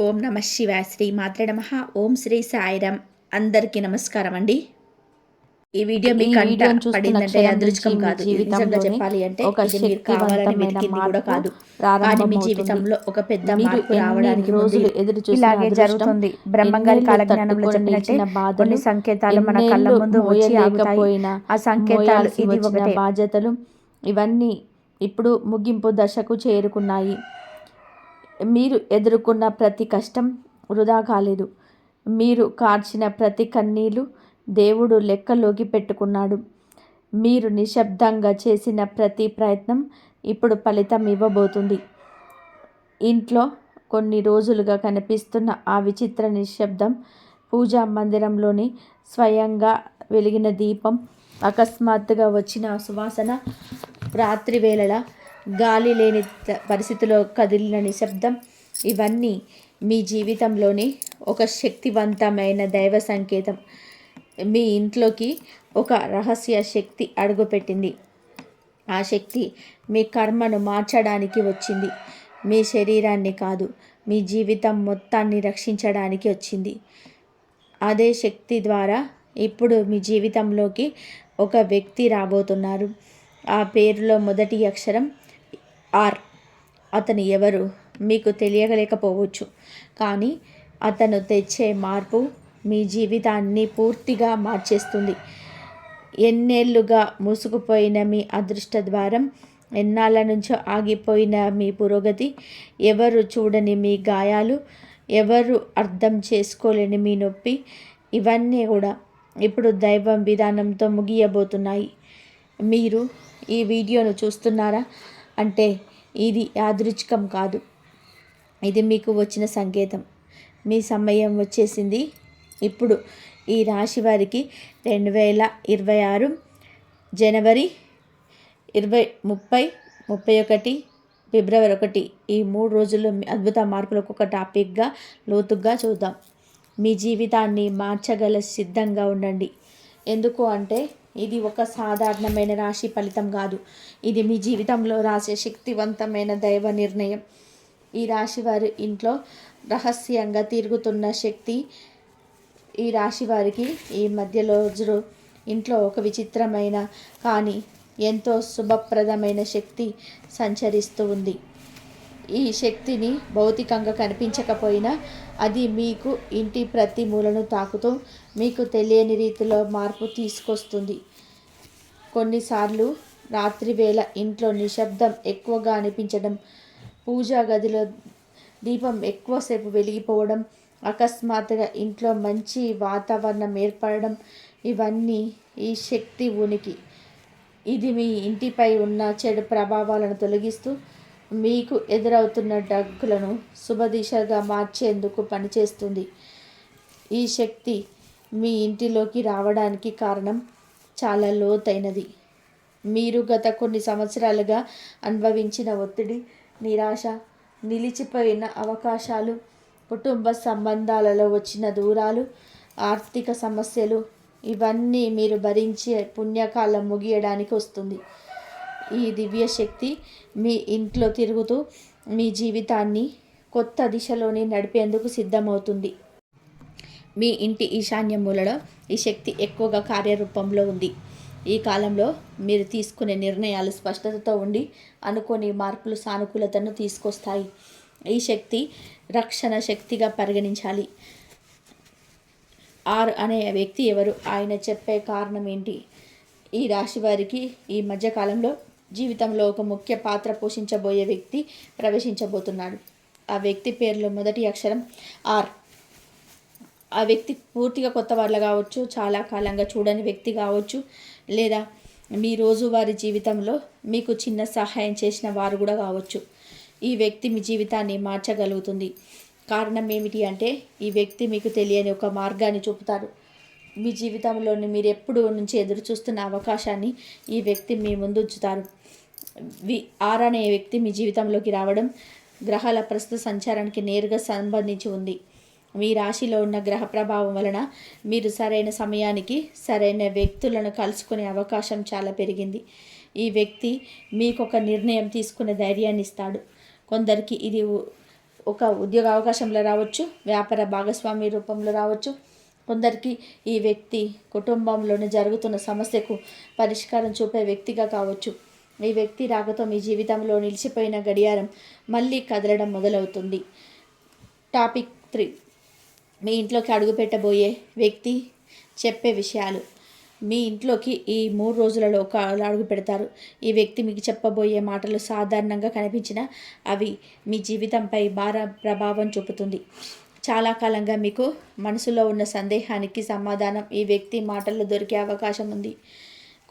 ఓం నమ శివాయ. శ్రీ మాత్రే నమః. ఓం శ్రీ సాయిరామ్. అందరికీ నమస్కారం అండి. ఈ వీడియో ఈ మీకు వీడియోని చూస్తున్న పడిందంటే క్షణం నుంచి అదృష్టం మీ కాదు. ఇది నిజంగా జీవితంలోని చెప్పాలి అంటే ఒక ఇది మీరు కావాలని శక్తివంతమైన వెతికింది కూడా మార్పు కాదు. కానీ మీ ప్రారంభమవుతుంది. జీవితంలో ఒక పెద్ద మీరు మార్పు ఎన్ని రావడానికి ముందు రోజులు ఎదురు చూసిన ఇలాగే అదృష్టం, జరుగుతుంది. బ్రహ్మంగారి ఎన్నేళ్ళు కాలజ్ఞానంలో తట్టుకొని చెప్పినట్టే నిలిచిన బాధలు, కొన్ని సంకేతాలు మన కళ్ళ ఎన్నేళ్ళు ముందు వచ్చి ఆగుతాయి. మోయలేకపోయినా ఆ సంకేతాలు మోయాల్సి ఇది వచ్చిన ఒకటే. బాధ్యతలు ఇవన్నీ ఇప్పుడు ముగింపు దశకు చేరుకున్నాయి. మీరు ఎదుర్కొన్న ప్రతి కష్టం వృధా కాలేదు. మీరు కార్చిన ప్రతి కన్నీళ్లు దేవుడు లెక్కలోకి పెట్టుకున్నాడు. మీరు నిశ్శబ్దంగా చేసిన ప్రతి ప్రయత్నం ఇప్పుడు ఫలితం ఇవ్వబోతుంది. ఇంట్లో కొన్ని రోజులుగా కనిపిస్తున్న ఆ విచిత్ర నిశ్శబ్దం, పూజా మందిరంలోని స్వయంగా వెలిగిన దీపం, అకస్మాత్తుగా వచ్చిన సువాసన, రాత్రి వేళల గాలి లేని పరిస్థితిలో కదిలిన నిశ్శబ్దం, ఇవన్నీ మీ జీవితంలోని ఒక శక్తివంతమైన దైవ సంకేతం. మీ ఇంట్లోకి ఒక రహస్య శక్తి అడుగుపెట్టింది. ఆ శక్తి మీ కర్మను మార్చడానికి వచ్చింది. మీ శరీరాన్ని కాదు, మీ జీవితం మొత్తాన్ని రక్షించడానికి వచ్చింది. అదే శక్తి ద్వారా ఇప్పుడు మీ జీవితంలోకి ఒక వ్యక్తి రాబోతున్నారు. ఆ పేరులో మొదటి అక్షరం ఆర్. అతను ఎవరు మీకు తెలియలేకపోవచ్చు, కానీ అతను తెచ్చే మార్పు మీ జీవితాన్ని పూర్తిగా మార్చేస్తుంది. ఎన్నేళ్లుగా మూసుకుపోయిన మీ అదృష్ట ద్వారం, ఎన్నాళ్ళ నుంచో ఆగిపోయిన మీ పురోగతి, ఎవరు చూడని మీ గాయాలు, ఎవరు అర్థం చేసుకోలేని మీ నొప్పి, ఇవన్నీ కూడా ఇప్పుడు దైవం విధానంతో ముగియబోతున్నాయి. మీరు ఈ వీడియోను చూస్తున్నారా అంటే ఇది యాదృచ్ఛికం కాదు, ఇది మీకు వచ్చిన సంకేతం. మీ సమయం వచ్చేసింది. ఇప్పుడు ఈ రాశి వారికి 2026 జనవరి 20, 30, 31, ఫిబ్రవరి 1 ఈ 3 రోజుల్లో అద్భుత మార్పులకు ఒక టాపిక్గా లోతుగా చూద్దాం. మీ జీవితాన్ని మార్చగల సిద్ధంగా ఉండండి. ఎందుకు అంటే ఇది ఒక సాధారణమైన రాశి ఫలితం కాదు. ఇది మీ జీవితంలో రాసే శక్తివంతమైన దైవ నిర్ణయం. ఈ రాశి వారి ఇంట్లో రహస్యంగా తిరుగుతున్న శక్తి. ఈ రాశి వారికి ఈ మధ్య రోజులు ఇంట్లో ఒక విచిత్రమైన కానీ ఎంతో శుభప్రదమైన శక్తి సంచరిస్తూ ఉంది. ఈ శక్తిని భౌతికంగా కనిపించకపోయినా అది మీకు ఇంటి ప్రతి మూలను తాకుతూ మీకు తెలియని రీతిలో మార్పు తీసుకొస్తుంది. కొన్నిసార్లు రాత్రి వేళ ఇంట్లో నిశ్శబ్దం ఎక్కువగా అనిపించడం, పూజా గదిలో దీపం ఎక్కువసేపు వెలిగిపోవడం, అకస్మాత్తుగా ఇంట్లో మంచి వాతావరణం ఏర్పడడం, ఇవన్నీ ఈ శక్తి ఉనికి. ఇది మీ ఇంటిపై ఉన్న చెడు ప్రభావాలను తొలగిస్తూ మీకు ఎదురవుతున్న డగ్గులను శుభదిశగా మార్చేందుకు పనిచేస్తుంది. ఈ శక్తి మీ ఇంటిలోకి రావడానికి కారణం చాలా లోతైనది. మీరు గత కొన్ని సంవత్సరాలుగా అనుభవించిన ఒత్తిడి, నిరాశ, నిలిచిపోయిన అవకాశాలు, కుటుంబ సంబంధాలలో వచ్చిన దూరాలు, ఆర్థిక సమస్యలు, ఇవన్నీ మీరు భరించే పుణ్యకాలం ముగియడానికి వస్తుంది. ఈ దివ్య శక్తి మీ ఇంట్లో తిరుగుతూ మీ జీవితాన్ని కొత్త దిశలోని నడిపేందుకు సిద్ధమవుతుంది. మీ ఇంటి ఈశాన్య మూలలో ఈ శక్తి ఎక్కువగా కార్యరూపంలో ఉంది. ఈ కాలంలో మీరు తీసుకునే నిర్ణయాలు స్పష్టతతో ఉండి అనుకోని మార్పులు సానుకూలతను తీసుకొస్తాయి. ఈ శక్తి రక్షణ శక్తిగా పరిగణించాలి. ఆర్ అనే వ్యక్తి ఎవరు, ఆయన చెప్పే కారణం ఏంటి? ఈ రాశి వారికి ఈ మధ్యకాలంలో జీవితంలో ఒక ముఖ్య పాత్ర పోషించబోయే వ్యక్తి ప్రవేశించబోతున్నాడు. ఆ వ్యక్తి పేరులో మొదటి అక్షరం ఆర్. ఆ వ్యక్తి పూర్తిగా కొత్త వాళ్ళ కావచ్చు, చాలా కాలంగా చూడని వ్యక్తి కావచ్చు, లేదా మీ రోజువారీ జీవితంలో మీకు చిన్న సహాయం చేసిన వారు కూడా కావచ్చు. ఈ వ్యక్తి మీ జీవితాన్ని మార్చగలుగుతుంది. కారణం ఏమిటి అంటే ఈ వ్యక్తి మీకు తెలియని ఒక మార్గాన్ని చూపుతారు. మీ జీవితంలోని మీరు ఎప్పుడు నుంచి ఎదురు చూస్తున్న అవకాశాన్ని ఈ వ్యక్తి మీ ముందు ఉంచుతారు. ఆర్ అనే వ్యక్తి మీ జీవితంలోకి రావడం గ్రహాల ప్రస్తుత సంచారానికి నేరుగా సంబంధించి ఉంది. మీ రాశిలో ఉన్న గ్రహ ప్రభావం వలన మీరు సరైన సమయానికి సరైన వ్యక్తులను కలుసుకునే అవకాశం చాలా పెరిగింది. ఈ వ్యక్తి మీకు ఒక నిర్ణయం తీసుకునే ధైర్యాన్ని ఇస్తాడు. కొందరికి ఇది ఒక ఉద్యోగ అవకాశంలో రావచ్చు, వ్యాపార భాగస్వామి రూపంలో రావచ్చు. కొందరికి ఈ వ్యక్తి కుటుంబంలోనే జరుగుతున్న సమస్యకు పరిష్కారం చూపే వ్యక్తిగా కావచ్చు. ఈ వ్యక్తి రాకతో మీ జీవితంలో నిలిచిపోయిన గడియారం మళ్ళీ కదలడం మొదలవుతుంది. టాపిక్ 3, మీ ఇంట్లోకి అడుగుపెట్టబోయే వ్యక్తి చెప్పే విషయాలు. మీ ఇంట్లోకి ఈ 3 రోజులలో ఒక అడుగు పెడతారు. ఈ వ్యక్తి మీకు చెప్పబోయే మాటలు సాధారణంగా కనిపించిన అవి మీ జీవితంపై ప్రభావం చూపుతుంది. చాలా కాలంగా మీకు మనసులో ఉన్న సందేహానికి సమాధానం ఈ వ్యక్తి మాటల్లో దొరికే అవకాశం ఉంది.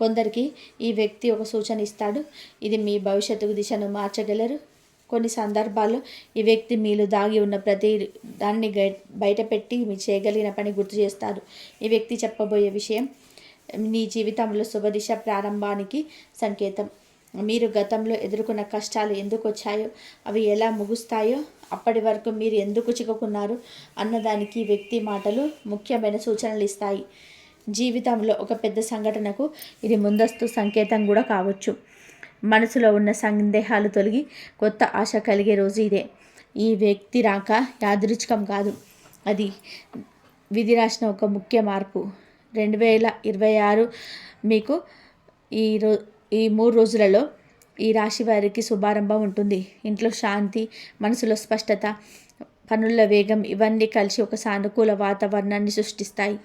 కొందరికి ఈ వ్యక్తి ఒక సూచన ఇస్తాడు. ఇది మీ భవిష్యత్తు దిశను మార్చగలరు. కొన్ని సందర్భాల్లో ఈ వ్యక్తి మీలో దాగి ఉన్న ప్రతి దాన్ని బయటపెట్టి మీరు చేయగలిగిన పని గుర్తు చేస్తారు. ఈ వ్యక్తి చెప్పబోయే విషయం నీ జీవితంలో శుభదిశ ప్రారంభానికి సంకేతం. మీరు గతంలో ఎదుర్కొన్న కష్టాలు ఎందుకు వచ్చాయో, అవి ఎలా ముగుస్తాయో, అప్పటి వరకు మీరు ఎందుకు చిక్కుకున్నారు అన్నదానికి ఈ వ్యక్తి మాటలు ముఖ్యమైన సూచనలు ఇస్తాయి. జీవితంలో ఒక పెద్ద సంఘటనకు ఇది ముందస్తు సంకేతం కూడా కావచ్చు. మనసులో ఉన్న సందేహాలు తొలగి కొత్త ఆశ కలిగే రోజు ఇదే. ఈ వ్యక్తి రాక యాదృచ్ఛికం కాదు, అది విధి రాసిన ఒక ముఖ్య మార్పు. 2026 మీకు ఈ 3 రోజులలో ఈ రాశి వారికి శుభారంభం ఉంటుంది. ఇంట్లో శాంతి, మనసులో స్పష్టత, పనుల వేగం ఇవన్నీ కలిసి ఒక సానుకూల వాతావరణాన్ని సృష్టిస్తాయి.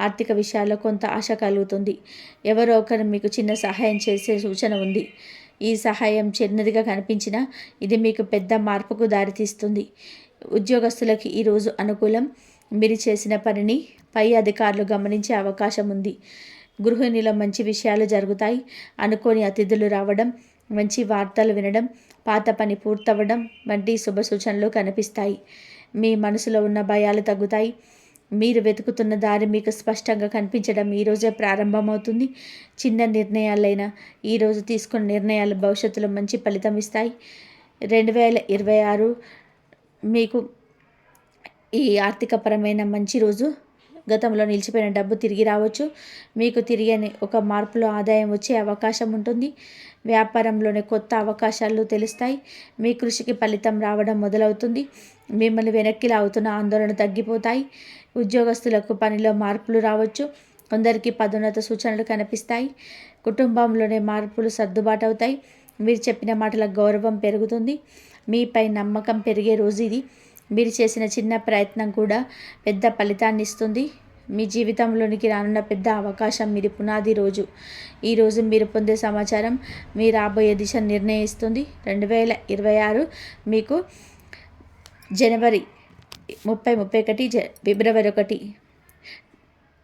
ఆర్థిక విషయాల్లో కొంత ఆశ కలుగుతుంది. ఎవరో ఒకరు మీకు చిన్న సహాయం చేసే సూచన ఉంది. ఈ సహాయం చిన్నదిగా కనిపించినా ఇది మీకు పెద్ద మార్పుకు దారితీస్తుంది. ఉద్యోగస్తులకి ఈరోజు అనుకూలం. మీరు చేసిన పనిని పై అధికారులు గమనించే అవకాశం ఉంది. గృహిణిలో మంచి విషయాలు జరుగుతాయి. అనుకోని అతిథులు రావడం, మంచి వార్తలు వినడం, పాత పని పూర్తవ్వడం వంటి శుభ సూచనలు కనిపిస్తాయి. మీ మనసులో ఉన్న భయాలు తగ్గుతాయి. మీరు వెతుకుతున్న దారి మీకు స్పష్టంగా కనిపించడం ఈరోజే ప్రారంభమవుతుంది. చిన్న నిర్ణయాలైనా ఈరోజు తీసుకున్న నిర్ణయాలు భవిష్యత్తులో మంచి ఫలితం ఇస్తాయి. 2026 మీకు ఈ ఆర్థికపరమైన మంచి రోజు. గతంలో నిలిచిపోయిన డబ్బు తిరిగి రావచ్చు. మీకు తిరిగని ఒక మార్పులో ఆదాయం వచ్చే అవకాశం ఉంటుంది. వ్యాపారంలోనే కొత్త అవకాశాలు తెలుస్తాయి. మీ కృషికి ఫలితం రావడం మొదలవుతుంది. మిమ్మల్ని వెనక్కి లాగుతున్న ఆందోళన తగ్గిపోతాయి. ఉద్యోగస్తులకు పనిలో మార్పులు రావచ్చు. కొందరికి పదోన్నత సూచనలు కనిపిస్తాయి. కుటుంబంలోనే మార్పులు సర్దుబాటు అవుతాయి. మీరు చెప్పిన మాటల గౌరవం పెరుగుతుంది. మీపై నమ్మకం పెరిగే రోజు ఇది. మీరు చేసిన చిన్న ప్రయత్నం కూడా పెద్ద ఫలితాన్ని ఇస్తుంది. మీ జీవితంలోనికి రానున్న పెద్ద అవకాశం మీది పునాది రోజు. ఈరోజు మీరు పొందే సమాచారం మీ రాబోయే దిశ నిర్ణయిస్తుంది. 2026 మీకు జనవరి 30, ఫిబ్రవరి 1,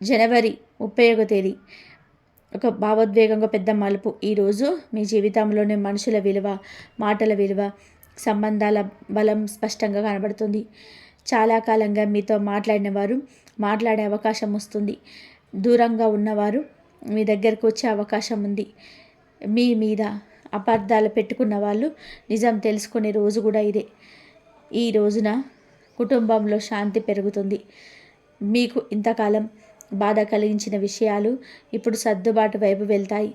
జనవరి 31 తేదీ ఒక భావోద్వేగంగా పెద్ద మలుపు. ఈరోజు మీ జీవితంలోని మనుషుల విలువ, మాటల విలువ, సంబంధాల బలం స్పష్టంగా కనబడుతుంది. చాలా కాలంగా మీతో మాట్లాడిన వారు మాట్లాడే అవకాశం వస్తుంది. దూరంగా ఉన్నవారు మీ దగ్గరకు వచ్చే అవకాశం ఉంది. మీ మీద అపార్థాలు పెట్టుకున్న వాళ్ళు నిజం తెలుసుకునే రోజు కూడా ఇదే. ఈ రోజున కుటుంబంలో శాంతి పెరుగుతుంది. మీకు ఇంతకాలం బాధ కలిగించిన విషయాలు ఇప్పుడు సర్దుబాటు వైపు వెళ్తాయి.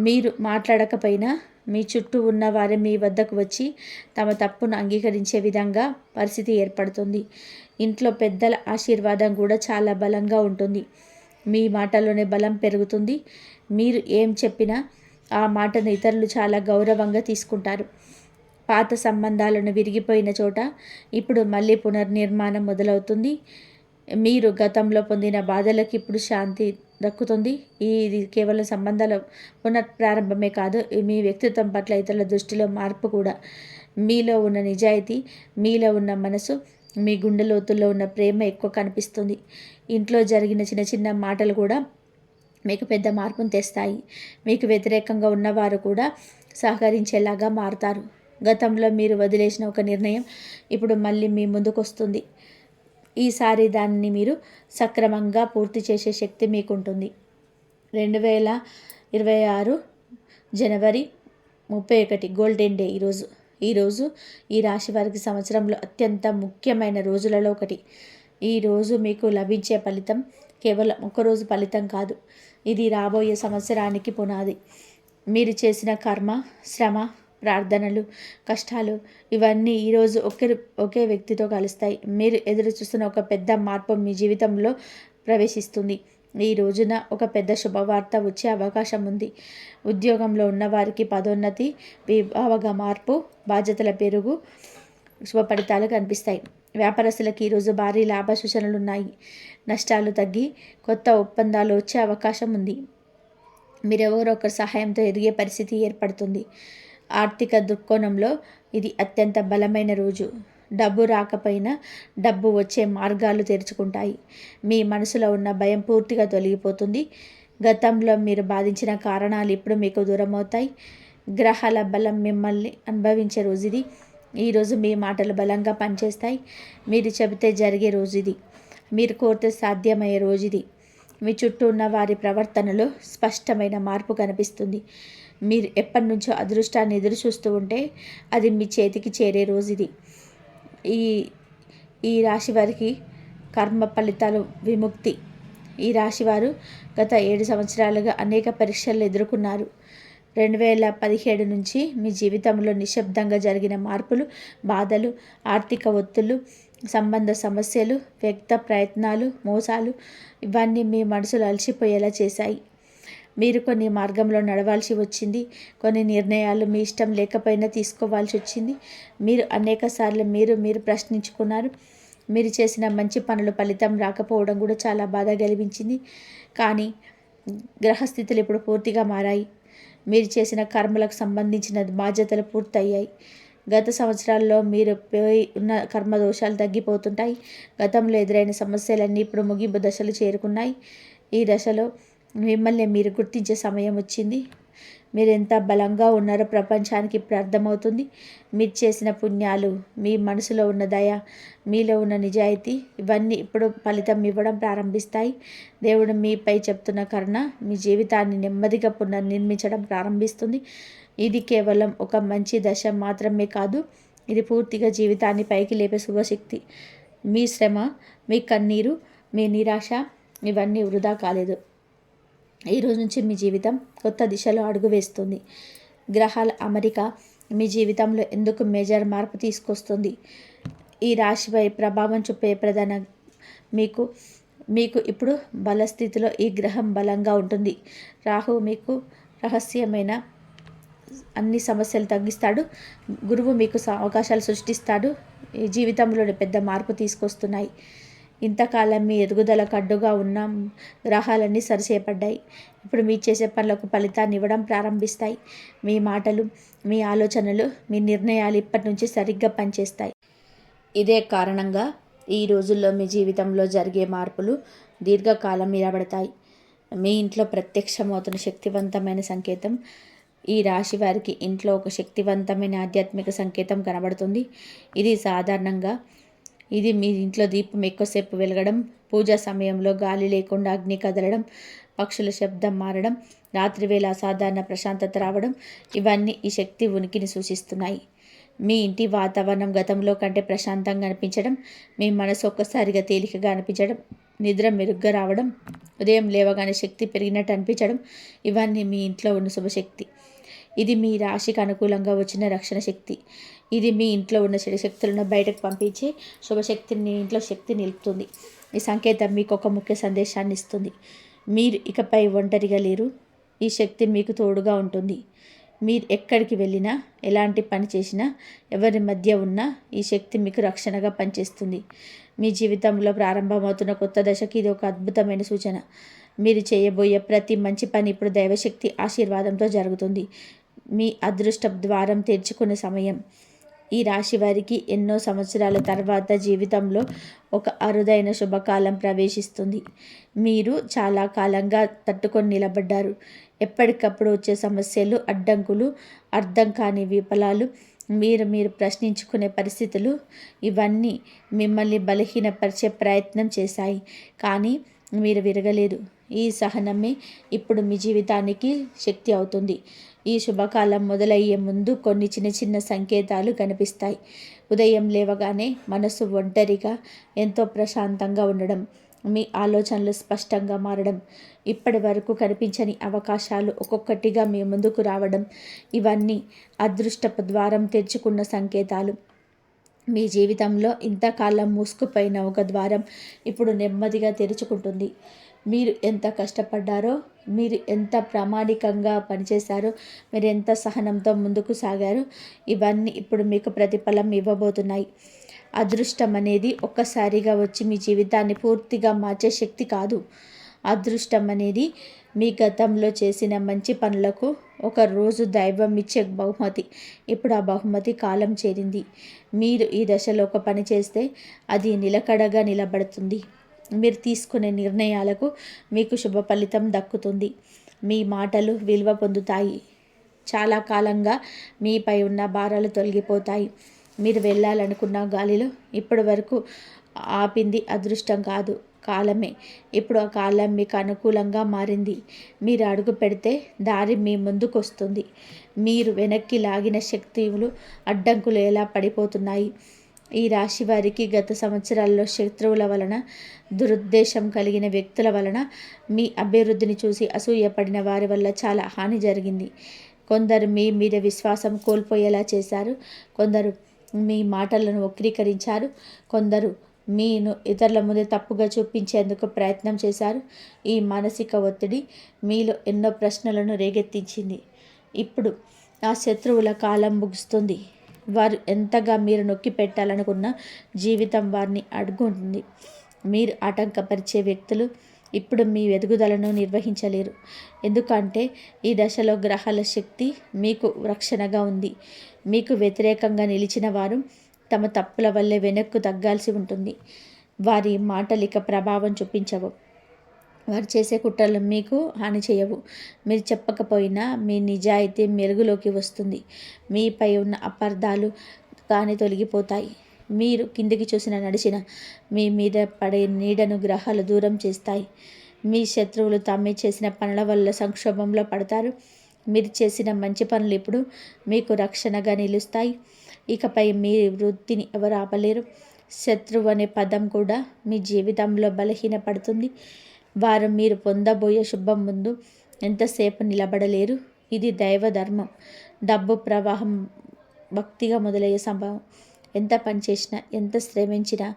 మీరు మాట్లాడకపోయినా మీ చుట్టూ ఉన్నవారే మీ వద్దకు వచ్చి తమ తప్పును అంగీకరించే విధంగా పరిస్థితి ఏర్పడుతుంది. ఇంట్లో పెద్దల ఆశీర్వాదం కూడా చాలా బలంగా ఉంటుంది. మీ మాటలోనే బలం పెరుగుతుంది. మీరు ఏం చెప్పినా ఆ మాటను ఇతరులు చాలా గౌరవంగా తీసుకుంటారు. పాత సంబంధాలను విరిగిపోయిన చోట ఇప్పుడు మళ్ళీ పునర్నిర్మాణం మొదలవుతుంది. మీరు గతంలో పొందిన బాధలకు ఇప్పుడు శాంతి దక్కుతుంది. ఇది కేవలం సంబంధాల పునఃప్రారంభమే కాదు, మీ వ్యక్తిత్వం పట్ల ఇతరుల దృష్టిలో మార్పు కూడా. మీలో ఉన్న నిజాయితీ, మీలో ఉన్న మనసు, మీ గుండె లోతుల్లో ఉన్న ప్రేమ ఎక్కువ కనిపిస్తుంది. ఇంట్లో జరిగిన చిన్న చిన్న మాటలు కూడా మీకు పెద్ద మార్పును తెస్తాయి. మీకు వ్యతిరేకంగా ఉన్నవారు కూడా సహకరించేలాగా మారుతారు. గతంలో మీరు వదిలేసిన ఒక నిర్ణయం ఇప్పుడు మళ్ళీ మీ ముందుకు వస్తుంది. ఈసారి దాన్ని మీరు సక్రమంగా పూర్తి చేసే శక్తి మీకుంటుంది. 2026 జనవరి 31 గోల్డెన్ డే. ఈరోజు ఈ రాశి వారికి సంవత్సరంలో అత్యంత ముఖ్యమైన రోజులలో ఒకటి. ఈరోజు మీకు లభించే ఫలితం కేవలం ఒకరోజు ఫలితం కాదు, ఇది రాబోయే సంవత్సరానికి పునాది. మీరు చేసిన కర్మ, శ్రమ ప్రార్థనలు, కష్టాలు ఇవన్నీ ఈరోజు ఒకే వ్యక్తితో కలుస్తాయి. మీరు ఎదురు చూస్తున్న ఒక పెద్ద మార్పు మీ జీవితంలో ప్రవేశిస్తుంది. ఈ రోజున ఒక పెద్ద శుభవార్త వచ్చే అవకాశం ఉంది. ఉద్యోగంలో ఉన్నవారికి పదోన్నతి, విభాగ మార్పు, బాధ్యతల పెరుగు, శుభ ఫలితాలు కనిపిస్తాయి. వ్యాపారస్తులకు ఈరోజు భారీ లాభ సూచనలు ఉన్నాయి. నష్టాలు తగ్గి కొత్త ఒప్పందాలు వచ్చే అవకాశం ఉంది. మీరెవరో ఒకరి సహాయంతో ఎదిగే పరిస్థితి ఏర్పడుతుంది. ఆర్థిక దృక్కోణంలో ఇది అత్యంత బలమైన రోజు. డబ్బు రాకపోయినా డబ్బు వచ్చే మార్గాలు తెరుచుకుంటాయి. మీ మనసులో ఉన్న భయం పూర్తిగా తొలగిపోతుంది. గతంలో మీరు బాధించిన కారణాలు ఇప్పుడు మీకు దూరమవుతాయి. గ్రహాల బలం మిమ్మల్ని అనుభవించే రోజు ఇది. ఈరోజు మీ మాటలు బలంగా పనిచేస్తాయి. మీరు చెబితే జరిగే రోజు ఇది. మీరు కోరితే సాధ్యమయ్యే రోజు ఇది. మీ చుట్టూ ఉన్న వారి ప్రవర్తనలో స్పష్టమైన మార్పు కనిపిస్తుంది. మీరు ఎప్పటి నుంచో అదృష్టాన్ని ఎదురు చూస్తూ ఉంటే అది మీ చేతికి చేరే రోజు ఇది. ఈ రాశి వారికి కర్మ ఫలితాలు విముక్తి. ఈ రాశివారు గత 7 సంవత్సరాలుగా అనేక పరీక్షలు ఎదుర్కొన్నారు. 2017 నుంచి మీ జీవితంలో నిశ్శబ్దంగా జరిగిన మార్పులు, బాధలు, ఆర్థిక ఒత్తిళ్లు, సంబంధ సమస్యలు, వ్యక్త ప్రయత్నాలు, మోసాలు ఇవన్నీ మీ మనసులో అలసిపోయేలా చేశాయి. మీరు కొన్ని మార్గంలో నడవాల్సి వచ్చింది. కొన్ని నిర్ణయాలు మీ ఇష్టం లేకపోయినా తీసుకోవాల్సి వచ్చింది. మీరు అనేక సార్లు మీరు ప్రశ్నించుకున్నారు. మీరు చేసిన మంచి పనులు ఫలితం రాకపోవడం కూడా చాలా బాధ కలిగించింది. కానీ గ్రహస్థితులు ఇప్పుడు పూర్తిగా మారాయి. మీరు చేసిన కర్మలకు సంబంధించిన బాధ్యతలు పూర్తయ్యాయి. గత సంవత్సరాల్లో మీరు పోయి ఉన్న కర్మ దోషాలు తగ్గిపోతుంటాయి. గతంలో ఎదురైన సమస్యలన్నీ ఇప్పుడు ముగింపు దశలు చేరుకున్నాయి. ఈ దశలో మిమ్మల్ని మీరు గుర్తించే సమయం వచ్చింది. మీరు ఎంత బలంగా ఉన్నారో ప్రపంచానికి ఇప్పుడు అర్థమవుతుంది. మీరు చేసిన పుణ్యాలు, మీ మనసులో ఉన్న దయ, మీలో ఉన్న నిజాయితీ ఇవన్నీ ఇప్పుడు ఫలితం ఇవ్వడం ప్రారంభిస్తాయి. దేవుడు మీపై చెప్తున్న కరుణ మీ జీవితాన్ని నెమ్మదిగా పునర్నిర్మించడం ప్రారంభిస్తుంది. ఇది కేవలం ఒక మంచి దశ మాత్రమే కాదు, ఇది పూర్తిగా జీవితాన్ని పైకి లేపే శుభశక్తి. మీ శ్రమ, మీ కన్నీరు, మీ నిరాశ ఇవన్నీ వృధా కాలేదు. ఈ రోజు నుంచి మీ జీవితం కొత్త దిశలో అడుగు వేస్తుంది. గ్రహాల అమరిక మీ జీవితంలో ఎందుకు మేజర్ మార్పు తీసుకొస్తుంది? ఈ రాశిపై ప్రభావం చూపే ప్రధాన మీకు ఇప్పుడు బలస్థితిలో ఈ గ్రహం బలంగా ఉంటుంది. రాహు మీకు రహస్యమైన అన్ని సమస్యలు తగ్గిస్తాడు. గురువు మీకు అవకాశాలు సృష్టిస్తాడు. ఈ జీవితంలోని పెద్ద మార్పు తీసుకొస్తున్నాయి. ఇంతకాలం మీ ఎదుగుదలకు అడ్డుగా ఉన్న గ్రహాలన్నీ సరిచేయబడ్డాయి. ఇప్పుడు మీ చేసే పనులకు ఫలితాన్ని ఇవ్వడం ప్రారంభిస్తాయి. మీ మాటలు, మీ ఆలోచనలు, మీ నిర్ణయాలు ఇప్పటి నుంచి సరిగ్గా పనిచేస్తాయి. ఇదే కారణంగా ఈ రోజుల్లో మీ జీవితంలో జరిగే మార్పులు దీర్ఘకాలం నిలబడతాయి. మీ ఇంట్లో ప్రత్యక్షమవుతున్న శక్తివంతమైన సంకేతం. ఈ రాశి వారికి ఇంట్లో ఒక శక్తివంతమైన ఆధ్యాత్మిక సంకేతం కనబడుతుంది. ఇది మీ ఇంట్లో దీపం ఎక్కువసేపు వెలగడం, పూజా సమయంలో గాలి లేకుండా అగ్ని కదలడం, పక్షుల శబ్దం మారడం, రాత్రివేళ అసాధారణ ప్రశాంతత రావడం ఇవన్నీ ఈ శక్తి ఉనికిని సూచిస్తున్నాయి. మీ ఇంటి వాతావరణం గతంలో కంటే ప్రశాంతంగా అనిపించడం, మీ మనసు ఒక్కసారిగా తేలికగా అనిపించడం, నిద్ర మెరుగ్గా రావడం, ఉదయం లేవగానే శక్తి పెరిగినట్టు అనిపించడం ఇవన్నీ మీ ఇంట్లో ఉన్న శుభశక్తి. ఇది మీ రాశికి అనుకూలంగా వచ్చిన రక్షణ శక్తి. ఇది మీ ఇంట్లో ఉన్న చెడు శక్తులను బయటకు పంపించి శుభశక్తిని మీ ఇంట్లో శక్తి నిలుపుతుంది. ఈ సంకేతం మీకు ఒక ముఖ్య సందేశాన్ని ఇస్తుంది. మీరు ఇకపై ఒంటరిగా లేరు. ఈ శక్తి మీకు తోడుగా ఉంటుంది. మీరు ఎక్కడికి వెళ్ళినా, ఎలాంటి పని చేసినా, ఎవరి మధ్య ఉన్నా ఈ శక్తి మీకు రక్షణగా పనిచేస్తుంది. మీ జీవితంలో ప్రారంభమవుతున్న కొత్త దశకి ఇది ఒక అద్భుతమైన సూచన. మీరు చేయబోయే ప్రతి మంచి పని ఇప్పుడు దైవశక్తి ఆశీర్వాదంతో జరుగుతుంది. మీ అదృష్ట ద్వారం తెరుచుకునే సమయం. ఈ రాశి వారికి ఎన్నో సంవత్సరాల తర్వాత జీవితంలో ఒక అరుదైన శుభకాలం ప్రవేశిస్తుంది. మీరు చాలా కాలంగా తట్టుకొని నిలబడ్డారు. ఎప్పటికప్పుడు వచ్చే సమస్యలు, అడ్డంకులు, అర్థం కాని విఫలాలు, మీరు ప్రశ్నించుకునే పరిస్థితులు ఇవన్నీ మిమ్మల్ని బలహీనపరిచే ప్రయత్నం చేశాయి. కానీ మీరు విరగలేదు. ఈ సహనమే ఇప్పుడు మీ జీవితానికి శక్తి అవుతుంది. ఈ శుభకాలం మొదలయ్యే ముందు కొన్ని చిన్న చిన్న సంకేతాలు కనిపిస్తాయి. ఉదయం లేవగానే మనసు ఒంటరిగా ఎంతో ప్రశాంతంగా ఉండడం, మీ ఆలోచనలు స్పష్టంగా మారడం, ఇప్పటి వరకు కనిపించని అవకాశాలు ఒక్కొక్కటిగా మీ ముందుకు రావడం, ఇవన్నీ అదృష్టపు ద్వారం తెరుచుకున్న సంకేతాలు. మీ జీవితంలో ఇంతకాలం మూసుకుపోయిన ఒక ద్వారం ఇప్పుడు నెమ్మదిగా తెరుచుకుంటుంది. మీరు ఎంత కష్టపడ్డారో, మీరు ఎంత ప్రామాణికంగా పనిచేశారో, మీరు ఎంత సహనంతో ముందుకు సాగారో, ఇవన్నీ ఇప్పుడు మీకు ప్రతిఫలం ఇవ్వబోతున్నాయి. అదృష్టం అనేది ఒక్కసారిగా వచ్చి మీ జీవితాన్ని పూర్తిగా మార్చే శక్తి కాదు. అదృష్టం అనేది మీ గతంలో చేసిన మంచి పనులకు ఒక రోజు దైవం ఇచ్చే బహుమతి. ఇప్పుడు ఆ బహుమతి కాలం చేరింది. మీరు ఈ దశలో ఒక పని చేస్తే అది నిలకడగా నిలబడుతుంది. మీరు తీసుకునే నిర్ణయాలకు మీకు శుభ ఫలితం దక్కుతుంది. మీ మాటలు విలువ పొందుతాయి. చాలా కాలంగా మీపై ఉన్న భారాలు తొలగిపోతాయి. మీరు వెళ్ళాలనుకున్న గాలిలో ఇప్పటి వరకు ఆపింది అదృష్టం కాదు, కాలమే. ఇప్పుడు ఆ కాలం మీకు అనుకూలంగా మారింది. మీరు అడుగు పెడితే దారి మీ ముందుకు వస్తుంది. మీరు వెనక్కి లాగిన శక్తులు, అడ్డంకులు ఎలా పడిపోతున్నాయి. ఈ రాశి వారికి గత సంవత్సరాల్లో శత్రువుల వలన, దురుద్దేశం కలిగిన వ్యక్తుల వలన, మీ అభివృద్ధిని చూసి అసూయపడిన వారి వల్ల చాలా హాని జరిగింది. కొందరు మీ మీద విశ్వాసం కోల్పోయేలా చేశారు. కొందరు మీ మాటలను వక్రీకరించారు. కొందరు మీను ఇతరుల ముందే తప్పుగా చూపించేందుకు ప్రయత్నం చేశారు. ఈ మానసిక ఒత్తిడి మీలో ఎన్నో ప్రశ్నలను రేకెత్తించింది. ఇప్పుడు ఆ శత్రువుల కాలం ముగుస్తుంది. వారు ఎంతగా మీరు నొక్కి పెట్టాలనుకున్న జీవితం వారిని అడ్డుకుంటుంది. మీరు ఆటంకపరిచే వ్యక్తులు ఇప్పుడు మీ ఎదుగుదలను నిర్వహించలేరు. ఎందుకంటే ఈ దశలో గ్రహాల శక్తి మీకు రక్షణగా ఉంది. మీకు వ్యతిరేకంగా నిలిచిన వారు తమ తప్పుల వల్లే వెనక్కు తగ్గాల్సి ఉంటుంది. వారి మాటలు ఇక ప్రభావం చూపించవు. వారు చేసే కుట్రలు మీకు హాని చేయవు. మీరు చెప్పకపోయినా మీ నిజాయితీ మెరుగులోకి వస్తుంది. మీపై ఉన్న అపార్థాలు కానీ తొలగిపోతాయి. మీరు కిందికి చూసిన నడిచిన మీ మీద పడే నీడను గ్రహాలు దూరం చేస్తాయి. మీ శత్రువులు తామే చేసిన పనుల వల్ల సంక్షోభంలో పడతారు. మీరు చేసిన మంచి పనులు ఇప్పుడు మీకు రక్షణగా నిలుస్తాయి. ఇకపై మీ వృత్తిని ఎవరు ఆపలేరు. శత్రువు అనే పదం కూడా మీ జీవితంలో బలహీనపడుతుంది. వారు మీరు పొందబోయే శుభం ముందు ఎంతసేపు నిలబడలేరు. ఇది దైవ ధర్మం. డబ్బు ప్రవాహం భక్తిగా మొదలయ్యే సంభవం. ఎంత పనిచేసినా, ఎంత శ్రమించినా,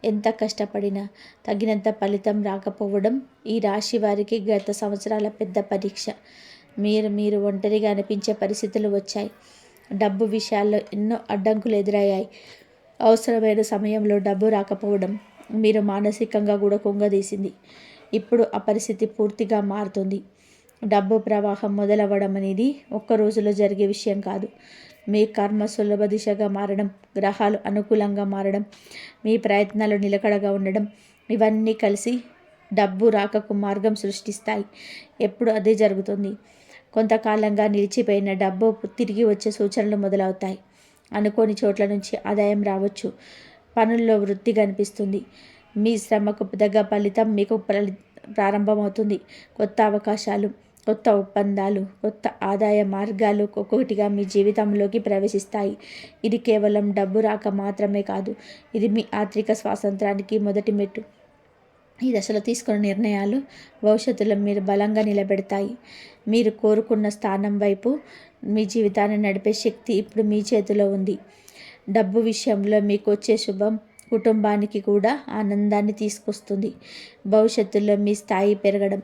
ఎంత కష్టపడినా తగినంత ఫలితం రాకపోవడం ఈ రాశి వారికి గత సంవత్సరాల పెద్ద పరీక్ష. మీరు ఒంటరిగా అనిపించే పరిస్థితులు వచ్చాయి. డబ్బు విషయాల్లో ఎన్నో అడ్డంకులు ఎదురయ్యాయి. అవసరమైన సమయంలో డబ్బు రాకపోవడం మీరు మానసికంగా కూడా కుంగదీసింది. ఇప్పుడు ఆ పరిస్థితి పూర్తిగా మారుతుంది. డబ్బు ప్రవాహం మొదలవ్వడం అనేది ఒక్క రోజులో జరిగే విషయం కాదు. మీ కర్మ సులభ దిశగా మారడం, గ్రహాలు అనుకూలంగా మారడం, మీ ప్రయత్నాలు నిలకడగా ఉండడం, ఇవన్నీ కలిసి డబ్బు రాకకు మార్గం సృష్టిస్తాయి. ఎప్పుడు అదే జరుగుతుంది. కొంతకాలంగా నిలిచిపోయిన డబ్బు తిరిగి వచ్చే సూచనలు మొదలవుతాయి. అనుకోని చోట్ల నుంచి ఆదాయం రావచ్చు. పనుల్లో వృద్ధి కనిపిస్తుంది. మీ శ్రమకు తగ్గ ఫలితం మీకు ప్రారంభమవుతుంది. కొత్త అవకాశాలు, కొత్త ఒప్పందాలు, కొత్త ఆదాయ మార్గాలు ఒక్కొక్కటిగా మీ జీవితంలోకి ప్రవేశిస్తాయి. ఇది కేవలం డబ్బు రాక మాత్రమే కాదు, ఇది మీ ఆర్థిక స్వాతంత్రానికి మొదటి మెట్టు. ఈ దశలో తీసుకున్న నిర్ణయాలు భవిష్యత్తులో మీరు బలంగా నిలబెడతాయి. మీరు కోరుకున్న స్థానం వైపు మీ జీవితాన్ని నడిపే శక్తి ఇప్పుడు మీ చేతిలో ఉంది. డబ్బు విషయంలో మీకు వచ్చే శుభం కుటుంబానికి కూడా ఆనందాన్ని తీసుకొస్తుంది. భవిష్యత్తులో మీ స్థాయి పెరగడం.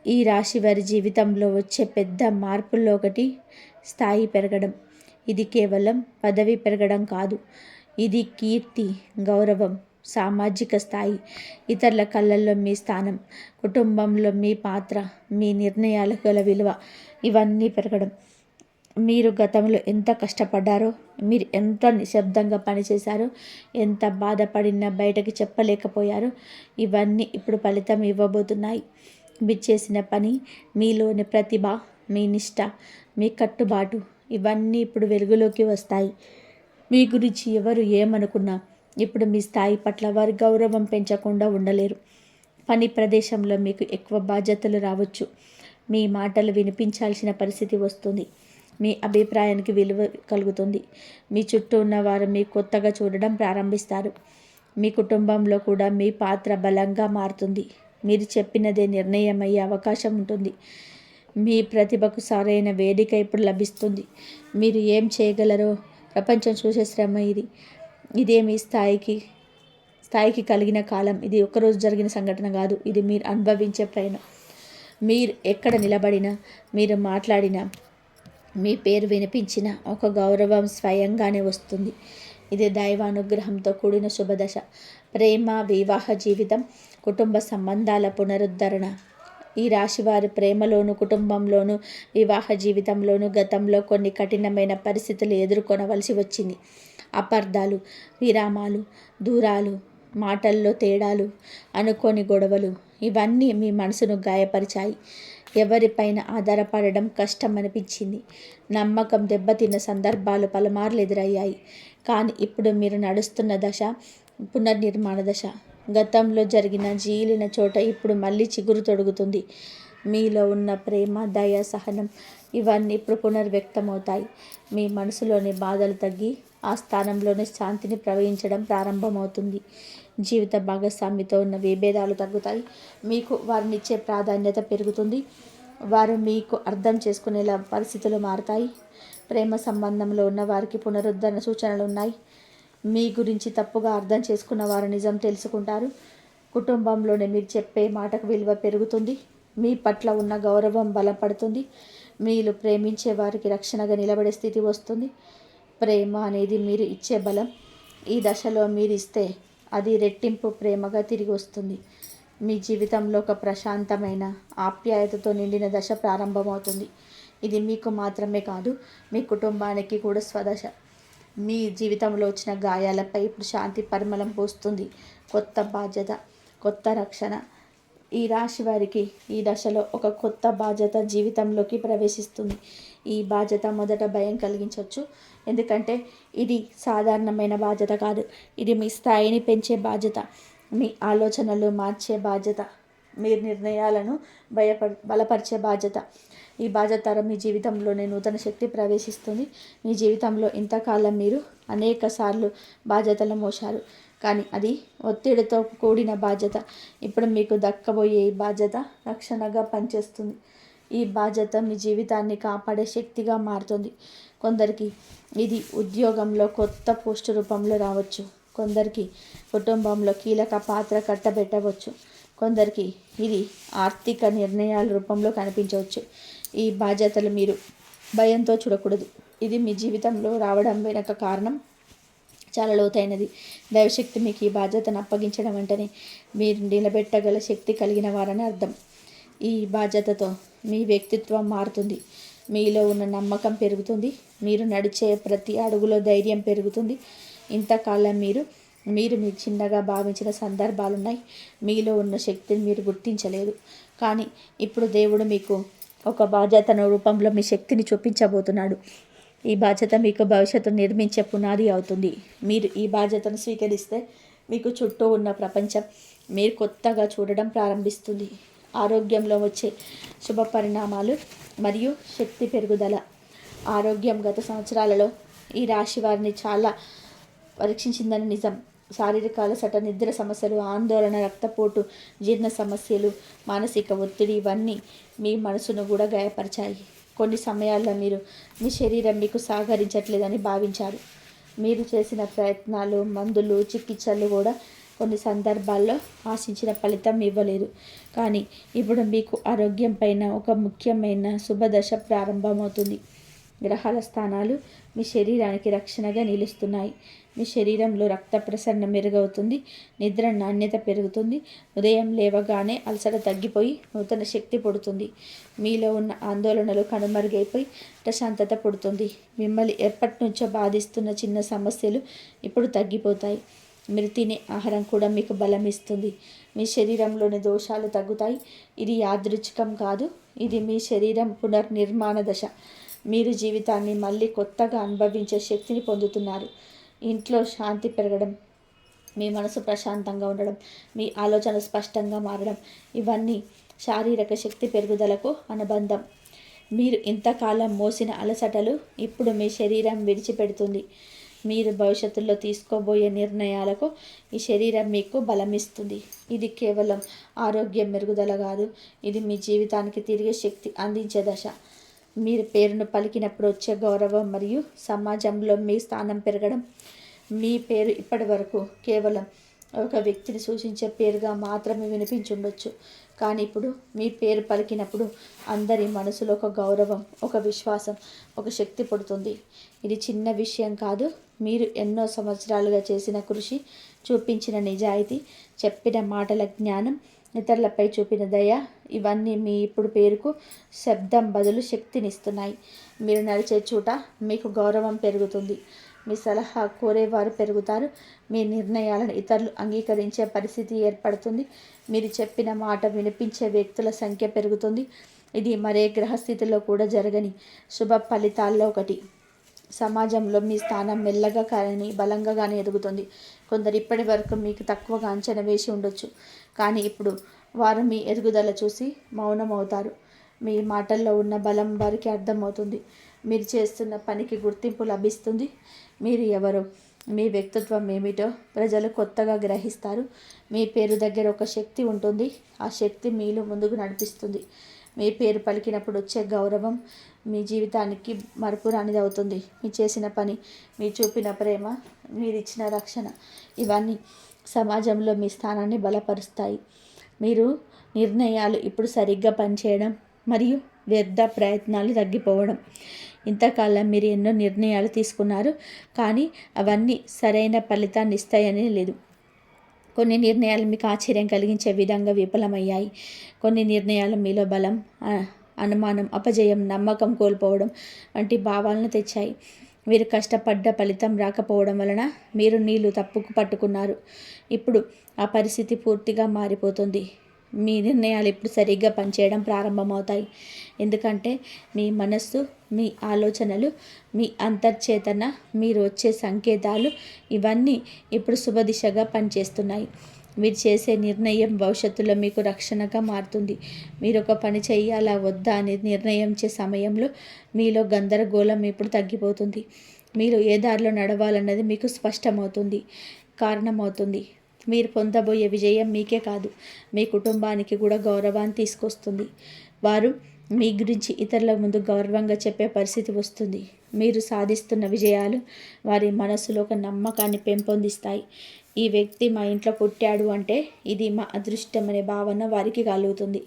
ఈ రాశి వారి జీవితంలో వచ్చే పెద్ద మార్పుల్లో ఒకటి స్థాయి పెరగడం. ఇది కేవలం పదవి పెరగడం కాదు. ఇది కీర్తి, గౌరవం, సామాజిక స్థాయి, ఇతరుల కళ్ళల్లో మీ స్థానం, కుటుంబంలో మీ పాత్ర, మీ నిర్ణయాలకు గల విలువ, ఇవన్నీ పెరగడం. మీరు గతంలో ఎంత కష్టపడ్డారో, మీరు ఎంత నిశ్శబ్దంగా పనిచేశారో, ఎంత బాధపడినా బయటకు చెప్పలేకపోయారో, ఇవన్నీ ఇప్పుడు ఫలితం ఇవ్వబోతున్నాయి. మీరు చేసిన పని, మీలోని ప్రతిభ, మీ నిష్ఠ, మీ కట్టుబాటు, ఇవన్నీ ఇప్పుడు వెలుగులోకి వస్తాయి. మీ గురించి ఎవరు ఏమనుకున్నా ఇప్పుడు మీ స్థాయి పట్ల వారి గౌరవం పెంచకుండా ఉండలేరు. పని ప్రదేశంలో మీకు ఎక్కువ బాధ్యతలు రావచ్చు. మీ మాటలు వినిపించాల్సిన పరిస్థితి వస్తుంది. మీ అభిప్రాయానికి విలువ కలుగుతుంది. మీ చుట్టూ ఉన్న వారు మీ కొత్తగా చూడడం ప్రారంభిస్తారు. మీ కుటుంబంలో కూడా మీ పాత్ర బలంగా మారుతుంది. మీరు చెప్పినదే నిర్ణయమయ్యే అవకాశం ఉంటుంది. మీ ప్రతిభకు సరైన వేదిక ఇప్పుడు లభిస్తుంది. మీరు ఏం చేయగలరో ప్రపంచం చూసే శ్రమ ఇది. ఇదే మీ స్థాయికి కలిగిన కాలం. ఇది ఒకరోజు జరిగిన సంఘటన కాదు. ఇది మీరు అనుభవించే ప్రయాణం. మీరు ఎక్కడ నిలబడినా, మీరు మాట్లాడినా, మీ పేరు వినిపించిన ఒక గౌరవం స్వయంగానే వస్తుంది. ఇది దైవానుగ్రహంతో కూడిన శుభదశ. ప్రేమ, వివాహ జీవితం, కుటుంబ సంబంధాల పునరుద్ధరణ. ఈ రాశివారి ప్రేమలోను, కుటుంబంలోను, వివాహ జీవితంలోను గతంలో కొన్ని కఠినమైన పరిస్థితులు ఎదుర్కొనవలసి వచ్చింది. అపార్థాలు, విరామాలు, దూరాలు, మాటల్లో తేడాలు, అనుకోని గొడవలు, ఇవన్నీ మీ మనసును గాయపరిచాయి. ఎవరిపైన ఆధారపడడం కష్టం అనిపించింది. నమ్మకం దెబ్బతిన్న సందర్భాలు పలుమార్లు ఎదురయ్యాయి. కానీ ఇప్పుడు మీరు నడుస్తున్న దశ పునర్నిర్మాణ దశ. గతంలో జరిగిన జీలిన చోట ఇప్పుడు మళ్ళీ చిగురు తొడుగుతుంది. మీలో ఉన్న ప్రేమ, దయ, సహనం ఇవన్నీ ఇప్పుడు పునర్వ్యక్తమవుతాయి. మీ మనసులోని బాధలు తగ్గి ఆ స్థానంలోనే శాంతిని ప్రవహించడం ప్రారంభమవుతుంది. జీవిత భాగస్వామితో ఉన్న విభేదాలు తగ్గుతాయి. మీకు వారినిచ్చే ప్రాధాన్యత పెరుగుతుంది. వారు మీకు అర్థం చేసుకునేలా పరిస్థితులు మారుతాయి. ప్రేమ సంబంధంలో ఉన్న వారికి పునరుద్ధరణ సూచనలు ఉన్నాయి. మీ గురించి తప్పుగా అర్థం చేసుకున్న వారు నిజం తెలుసుకుంటారు. కుటుంబంలోనే మీరు చెప్పే మాటకు విలువ పెరుగుతుంది. మీ పట్ల ఉన్న గౌరవం బలపడుతుంది. మీరు ప్రేమించే వారికి రక్షణగా నిలబడే స్థితి వస్తుంది. ప్రేమ అనేది మీరు ఇచ్చే బలం. ఈ దశలో మీరు ఇస్తే అది రెట్టింపు ప్రేమగా తిరిగి వస్తుంది. మీ జీవితంలో ఒక ప్రశాంతమైన ఆప్యాయతతో నిండిన దశ ప్రారంభమవుతుంది. ఇది మీకు మాత్రమే కాదు, మీ కుటుంబానికి కూడా స్వదశ. మీ జీవితంలో వచ్చిన గాయాలపై ఇప్పుడు శాంతి పరిమళం పోస్తుంది. కొత్త బాధ్యత, కొత్త రక్షణ. ఈ రాశి వారికి ఈ దశలో ఒక కొత్త బాధ్యత జీవితంలోకి ప్రవేశిస్తుంది. ఈ బాధ్యత మొదట భయం కలిగించవచ్చు. ఎందుకంటే ఇది సాధారణమైన బాధ్యత కాదు. ఇది మీ స్థాయిని పెంచే బాధ్యత, మీ ఆలోచనలు మార్చే బాధ్యత, మీ నిర్ణయాలను బలపరిచే బాధ్యత. ఈ బాధ్యత మీ జీవితంలోనే నూతన శక్తి ప్రవేశిస్తుంది. మీ జీవితంలో ఇంతకాలం మీరు అనేక సార్లు బాధ్యతలు మోశారు, కానీ అది ఒత్తిడితో కూడిన బాధ్యత. ఇప్పుడు మీకు దక్కబోయే ఈ బాధ్యత రక్షణగా పనిచేస్తుంది. ఈ బాధ్యత మీ జీవితాన్ని కాపాడే శక్తిగా మారుతుంది. కొందరికి ఇది ఉద్యోగంలో కొత్త పోస్టు రూపంలో రావచ్చు. కొందరికి కుటుంబంలో కీలక పాత్ర కట్టబెట్టవచ్చు. కొందరికి ఇది ఆర్థిక నిర్ణయాల రూపంలో కనిపించవచ్చు. ఈ బాధ్యతలు మీరు భయంతో చూడకూడదు. ఇది మీ జీవితంలో రావడం వెనక కారణం చాలా లోతైనది. దైవశక్తి మీకు ఈ బాధ్యతను అప్పగించడం వెంటనే మీరు నిలబెట్టగల శక్తి కలిగిన వారని అర్థం. ఈ బాధ్యతతో మీ వ్యక్తిత్వం మారుతుంది. మీలో ఉన్న నమ్మకం పెరుగుతుంది. మీరు నడిచే ప్రతి అడుగులో ధైర్యం పెరుగుతుంది. ఇంతకాలం మీరు చిన్నగా భావించిన సందర్భాలున్నాయి. మీలో ఉన్న శక్తిని మీరు గుర్తించలేదు. కానీ ఇప్పుడు దేవుడు మీకు ఒక బాధ్యతను రూపంలో మీ శక్తిని చూపించబోతున్నాడు. ఈ బాధ్యత మీకు భవిష్యత్తును నిర్మించే పునాది అవుతుంది. మీరు ఈ బాధ్యతను స్వీకరిస్తే మీకు చుట్టూ ఉన్న ప్రపంచం మీరు కొత్తగా చూడడం ప్రారంభిస్తుంది. ఆరోగ్యంలో వచ్చే శుభ పరిణామాలు మరియు శక్తి పెరుగుదల. ఆరోగ్యం గత సంవత్సరాలలో ఈ రాశి వారిని చాలా పరీక్షించిందని నిజం. శారీరక అలసట, నిద్ర సమస్యలు, ఆందోళన, రక్తపోటు, జీర్ణ సమస్యలు, మానసిక ఒత్తిడి ఇవన్నీ మీ మనసును కూడా గాయపరిచాయి. కొన్ని సమయాల్లో మీరు మీ శరీరం మీకు సహకరించట్లేదని భావించారు. మీరు చేసిన ప్రయత్నాలు, మందులు, చికిత్సలు కూడా కొన్ని సందర్భాల్లో ఆశించిన ఫలితం ఇవ్వలేదు. కానీ ఇప్పుడు మీకు ఆరోగ్యం పైన ఒక ముఖ్యమైన శుభదశ ప్రారంభమవుతుంది. గ్రహాల స్థానాలు మీ శరీరానికి రక్షణగా నిలుస్తున్నాయి. మీ శరీరంలో రక్త ప్రసరణ మెరుగవుతుంది. నిద్ర నాణ్యత పెరుగుతుంది. ఉదయం లేవగానే అలసట తగ్గిపోయి నూతన శక్తి పుడుతుంది. మీలో ఉన్న ఆందోళనలు కనుమరుగైపోయి ప్రశాంతత పుడుతుంది. మిమ్మల్ని ఎప్పటి నుంచో బాధిస్తున్న చిన్న సమస్యలు ఇప్పుడు తగ్గిపోతాయి. మీరు తినే ఆహారం కూడా మీకు బలం ఇస్తుంది. మీ శరీరంలోని దోషాలు తగ్గుతాయి. ఇది యాదృచ్ఛికం కాదు, ఇది మీ శరీరం పునర్నిర్మాణ దశ. మీరు జీవితాన్ని మళ్ళీ కొత్తగా అనుభవించే శక్తిని పొందుతున్నారు. ఇంట్లో శాంతి పెరగడం, మీ మనసు ప్రశాంతంగా ఉండడం, మీ ఆలోచన స్పష్టంగా మారడం ఇవన్నీ శారీరక శక్తి పెరుగుదలకు అనుబంధం. మీరు ఇంతకాలం మోసిన అలసటలు ఇప్పుడు మీ శరీరం విడిచిపెడుతుంది. మీరు భవిష్యత్తులో తీసుకోబోయే నిర్ణయాలకు ఈ శరీరం మీకు బలమిస్తుంది. ఇది కేవలం ఆరోగ్యం మెరుగుదల కాదు, ఇది మీ జీవితానికి తిరిగి శక్తి అందించే దశ. మీరు పేరును పలికినప్పుడు వచ్చే గౌరవం మరియు సమాజంలో మీ స్థానం పెరగడం. మీ పేరు ఇప్పటి వరకు కేవలం ఒక వ్యక్తిని సూచించే పేరుగా మాత్రమే వినిపించుండొచ్చు, కానీ ఇప్పుడు మీ పేరు పలికినప్పుడు అందరి మనసులో ఒక గౌరవం, ఒక విశ్వాసం, ఒక శక్తి పుడుతుంది. ఇది చిన్న విషయం కాదు. మీరు ఎన్నో సంవత్సరాలుగా చేసిన కృషి, చూపించిన నిజాయితీ, చెప్పిన మాటల జ్ఞానం, ఇతరులపై చూపిన దయ, ఇవన్నీ మీ ఇప్పుడు పేరుకు శబ్దం బదులు శక్తినిస్తున్నాయి. మీరు నడిచే చోట మీకు గౌరవం పెరుగుతుంది, మీ సలహా కోరేవారు పెరుగుతారు, మీ నిర్ణయాలను ఇతరులు అంగీకరించే పరిస్థితి ఏర్పడుతుంది, మీరు చెప్పిన మాట వినిపించే వ్యక్తుల సంఖ్య పెరుగుతుంది. ఇది మరే గ్రహస్థితిలో కూడా జరగని శుభ ఫలితాల్లో ఒకటి. సమాజంలో మీ స్థానం మెల్లగా కానీ బలంగానే ఎదుగుతుంది. కొందరు ఇప్పటి వరకు మీకు తక్కువగా అంచనా వేసి ఉండొచ్చు, కానీ ఇప్పుడు వారు మీ ఎదుగుదల చూసి మౌనమవుతారు. మీ మాటల్లో ఉన్న బలం వారికి అర్థమవుతుంది. మీరు చేస్తున్న పనికి గుర్తింపు లభిస్తుంది. మీరు ఎవరో, మీ వ్యక్తిత్వం ఏమిటో ప్రజలు కొత్తగా గ్రహిస్తారు. మీ పేరు దగ్గర ఒక శక్తి ఉంటుంది, ఆ శక్తి మీలో ముందుకు నడిపిస్తుంది. మీ పేరు పలికినప్పుడు వచ్చే గౌరవం మీ జీవితానికి మరపురానిది అవుతుంది. మీ చేసిన పని, మీ చూపిన ప్రేమ, మీరు ఇచ్చిన రక్షణ, ఇవన్నీ సమాజంలో మీ స్థానాన్ని బలపరుస్తాయి. మీరు నిర్ణయాలు ఇప్పుడు సరిగ్గా పనిచేయడం మరియు వ్యర్థ ప్రయత్నాలు తగ్గిపోవడం. ఇంతకాలం మీరు ఎన్నో నిర్ణయాలు తీసుకున్నారు, కానీ అవన్నీ సరైన ఫలితాన్ని ఇస్తాయని లేదు. కొన్ని నిర్ణయాలు మీకు ఆశ్చర్యం కలిగించే విధంగా విఫలమయ్యాయి. కొన్ని నిర్ణయాలు మీలో బలం, అనుమానం, అపజయం, నమ్మకం కోల్పోవడం వంటి భావాలను తెచ్చాయి. మీరు కష్టపడ్డ ఫలితం రాకపోవడం వలన మీరు నీళ్లు తప్పుకు పట్టుకున్నారు. ఇప్పుడు ఆ పరిస్థితి పూర్తిగా మారిపోతుంది. మీ నిర్ణయాలు ఇప్పుడు సరిగ్గా పనిచేయడం ప్రారంభమవుతాయి. ఎందుకంటే మీ మనస్సు, మీ ఆలోచనలు, మీ అంతర్చేతన, మీరు వచ్చే సంకేతాలు, ఇవన్నీ ఇప్పుడు శుభదిశగా పనిచేస్తున్నాయి. మీరు చేసే నిర్ణయం భవిష్యత్తులో మీకు రక్షణగా మారుతుంది. మీరు ఒక పని చేయాలా వద్దా అని నిర్ణయించే సమయంలో మీలో గందరగోళం ఇప్పుడు తగ్గిపోతుంది. మీరు ఏ దారిలో నడవాలన్నది మీకు స్పష్టమవుతుంది, కారణమవుతుంది. మీరు పొందబోయే విజయం మీకే కాదు, మీ కుటుంబానికి కూడా గౌరవాన్ని తీసుకొస్తుంది. వారు మీ గురించి ఇతరుల ముందు గౌరవంగా చెప్పే పరిస్థితి వస్తుంది. మీరు సాధిస్తున్న విజయాలు వారి మనసులో ఒక నమ్మకాన్ని పెంపొందిస్తాయి. ఈ వ్యక్తి మా ఇంట్లో పుట్టాడు అంటే ఇది మా అదృష్టం అనే భావన వారికి కలుగుతుంది.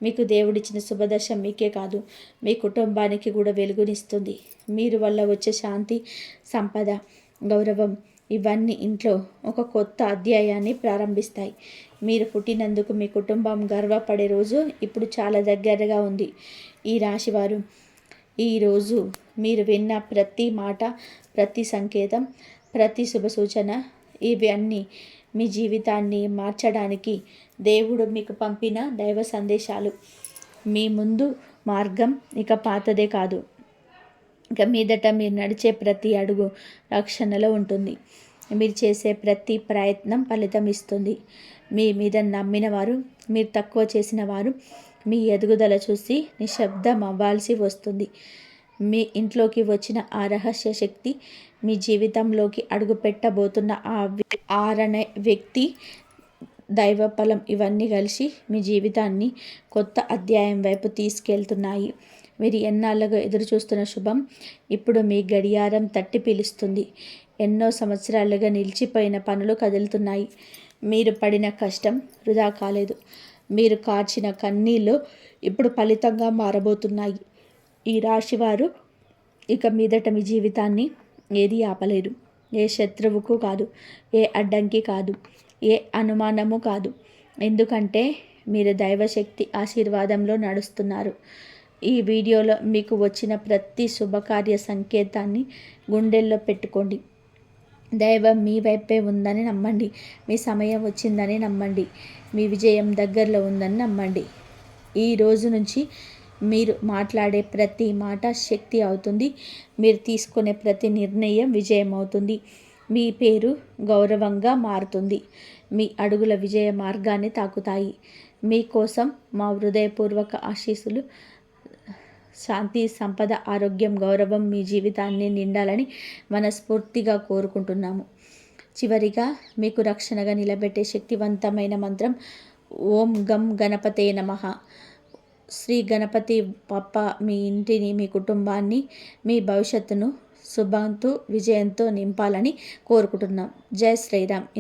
మీకు దేవుడిచ్చిన శుభదశ మీకే కాదు, మీ కుటుంబానికి కూడా వెలుగునిస్తుంది. మీరు వల్ల వచ్చే శాంతి, సంపద, గౌరవం, ఇవన్నీ ఇంట్లో ఒక కొత్త అధ్యాయాన్ని ప్రారంభిస్తాయి. మీరు పుట్టినందుకు మీ కుటుంబం గర్వపడే రోజు ఇప్పుడు చాలా దగ్గరగా ఉంది. ఈ రాశివారు ఈరోజు మీరు విన్న ప్రతి మాట, ప్రతి సంకేతం, ప్రతి శుభ సూచన, ఇవన్నీ మీ జీవితాన్ని మార్చడానికి దేవుడు మీకు పంపిన దైవ సందేశాలు. మీ ముందు మార్గం ఇక పాతదే కాదు, ఇక మీదట మీరు నడిచే ప్రతి అడుగు రక్షణలో ఉంటుంది. మీరు చేసే ప్రతి ప్రయత్నం ఫలితం ఇస్తుంది. మీ మీద నమ్మిన వారు, మీరు తక్కువ చేసిన వారు మీ ఎదుగుదల చూసి నిశ్శబ్దం అవ్వాల్సి వస్తుంది. మీ ఇంట్లోకి వచ్చిన ఆ రహస్య శక్తి, మీ జీవితంలోకి అడుగు పెట్టబోతున్న ఆరనే వ్యక్తి, దైవ ఫలం, ఇవన్నీ కలిసి మీ జీవితాన్ని కొత్త అధ్యాయం వైపు తీసుకెళ్తున్నాయి. మీరు ఎన్నాళ్ళుగా ఎదురు చూస్తున్న శుభం ఇప్పుడు మీ గడియారం తట్టి పిలుస్తుంది. ఎన్నో సంవత్సరాలుగా నిలిచిపోయిన పనులు కదులుతున్నాయి. మీరు పడిన కష్టం వృధా కాలేదు. మీరు కార్చిన కన్నీళ్ళు ఇప్పుడు ఫలితంగా మారబోతున్నాయి. ఈ రాశివారు ఇక మీదట మీ జీవితాన్ని ఏది ఆపలేరు. ఏ శత్రువుకు కాదు, ఏ అడ్డంకి కాదు, ఏ అనుమానము కాదు. ఎందుకంటే మీరు దైవశక్తి ఆశీర్వాదంలో నడుస్తున్నారు. ఈ వీడియోలో మీకు వచ్చిన ప్రతి శుభకార్య సంకేతాన్ని గుండెల్లో పెట్టుకోండి. దైవం మీ వైపే ఉందని నమ్మండి. మీ సమయం వచ్చిందని నమ్మండి. మీ విజయం దగ్గరలో ఉందని నమ్మండి. ఈ రోజు నుంచి మీరు మాట్లాడే ప్రతి మాట శక్తి అవుతుంది. మీరు తీసుకునే ప్రతి నిర్ణయం విజయం అవుతుంది. మీ పేరు గౌరవంగా మారుతుంది. మీ అడుగుల విజయ మార్గాన్ని తాకుతాయి. మీకోసం మా హృదయపూర్వక ఆశీస్సులు. శాంతి, సంపద, ఆరోగ్యం, గౌరవం మీ జీవితాన్ని నిండాలని మనస్ఫూర్తిగా కోరుకుంటున్నాము. చివరిగా మీకు రక్షణగా నిలబెట్టే శక్తివంతమైన మంత్రం ఓం గం గణపతే నమః. శ్రీ గణపతి బప్ప మీ ఇంటిని, మీ కుటుంబాన్ని, మీ భవిష్యత్తును శుభంతో విజయంతో నింపాలని కోరుకుంటున్నాం. జై శ్రీరామ్.